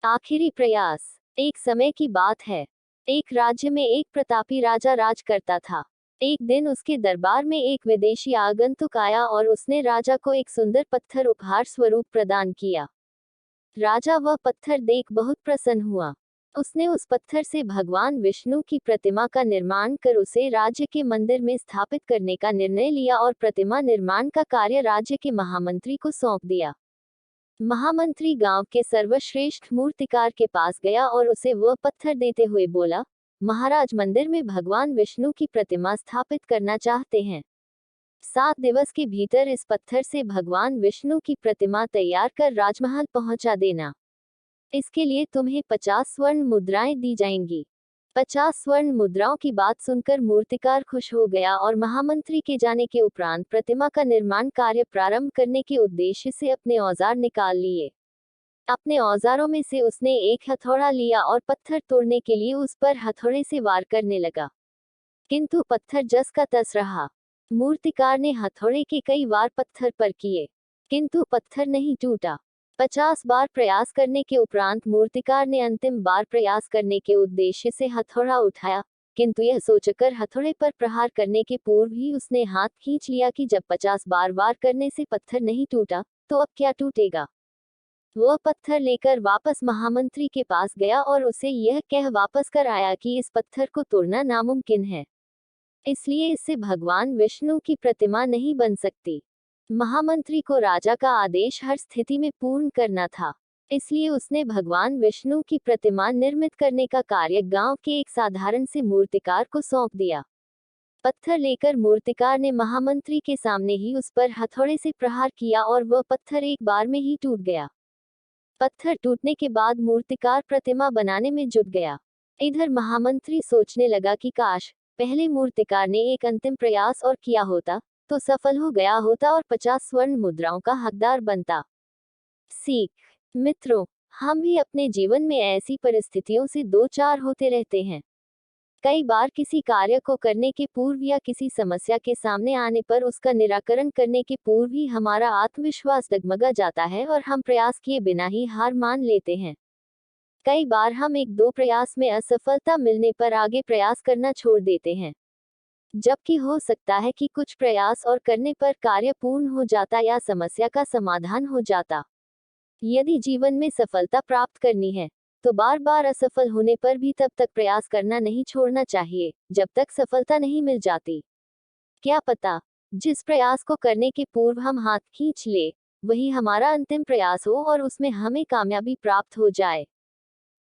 आखिरी प्रयास। एक समय की बात है। एक राज्य में एक प्रतापी राजा राज करता था। एक दिन उसके दरबार में एक विदेशी आगंतुक आया और उसने राजा को एक सुंदर पत्थर उपहार स्वरूप प्रदान किया। राजा वह पत्थर देख बहुत प्रसन्न हुआ। उसने उस पत्थर से भगवान विष्णु की प्रतिमा का निर्माण कर उसे राज्य के मंदिर में स्थापित करने का निर्णय लिया और प्रतिमा निर्माण का कार्य राज्य के महामंत्री को सौंप दिया। महामंत्री गांव के सर्वश्रेष्ठ मूर्तिकार के पास गया और उसे वह पत्थर देते हुए बोला, महाराज मंदिर में भगवान विष्णु की प्रतिमा स्थापित करना चाहते हैं। 7 दिवस के भीतर इस पत्थर से भगवान विष्णु की प्रतिमा तैयार कर राजमहल पहुंचा देना। इसके लिए तुम्हें 50 स्वर्ण मुद्राएं दी जाएंगी। 50 स्वर्ण मुद्राओं की बात सुनकर मूर्तिकार खुश हो गया और महामंत्री के जाने के उपरांत प्रतिमा का निर्माण कार्य प्रारंभ करने के उद्देश्य से अपने औजार निकाल लिए। अपने औजारों में से उसने एक हथौड़ा लिया और पत्थर तोड़ने के लिए उस पर हथौड़े से वार करने लगा, किंतु पत्थर जस का तस रहा। मूर्तिकार ने हथौड़े के कई वार पत्थर पर किए, किंतु पत्थर नहीं टूटा। 50 बार प्रयास करने के उपरांत मूर्तिकार ने अंतिम बार प्रयास करने के उद्देश्य से हथौड़ा उठाया, किंतु यह सोचकर हथौड़े पर प्रहार करने के पूर्व ही उसने हाथ खींच लिया कि जब 50 बार वार करने से पत्थर नहीं टूटा, तो अब क्या टूटेगा। वह पत्थर लेकर वापस महामंत्री के पास गया और उसे यह कह वापस कर आया कि इस पत्थर को तोड़ना नामुमकिन है, इसलिए इससे भगवान विष्णु की प्रतिमा नहीं बन सकती। महामंत्री को राजा का आदेश हर स्थिति में पूर्ण करना था, इसलिए उसने भगवान विष्णु की प्रतिमा निर्मित करने का कार्य गांव के एक साधारण से मूर्तिकार को सौंप दिया। पत्थर लेकर मूर्तिकार ने महामंत्री के सामने ही उस पर हथौड़े से प्रहार किया और वह पत्थर एक बार में ही टूट गया। पत्थर टूटने के बाद मूर्तिकार प्रतिमा बनाने में जुट गया। इधर महामंत्री सोचने लगा कि काश पहले मूर्तिकार ने एक अंतिम प्रयास और किया होता तो सफल हो गया होता और 50 स्वर्ण मुद्राओं का हकदार बनता। सीख। मित्रों, हम भी अपने जीवन में ऐसी परिस्थितियों से दो चार होते रहते हैं। कई बार किसी कार्य को करने के पूर्व या किसी समस्या के सामने आने पर उसका निराकरण करने के पूर्व ही हमारा आत्मविश्वास डगमगा जाता है और हम प्रयास किए बिना ही हार मान लेते हैं। कई बार हम एक दो प्रयास में असफलता मिलने पर आगे प्रयास करना छोड़ देते हैं, जबकि हो सकता है कि कुछ प्रयास और करने पर कार्य पूर्ण हो जाता या समस्या का समाधान हो जाता। यदि जीवन में सफलता प्राप्त करनी है तो बार बार असफल होने पर भी तब तक प्रयास करना नहीं छोड़ना चाहिए जब तक सफलता नहीं मिल जाती। क्या पता जिस प्रयास को करने के पूर्व हम हाथ खींच ले वही हमारा अंतिम प्रयास हो और उसमें हमें कामयाबी प्राप्त हो जाए।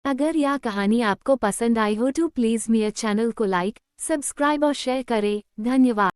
अगर यह कहानी आपको पसंद आई हो तो प्लीज़ मेरे चैनल को लाइक, सब्सक्राइब और शेयर करें। धन्यवाद।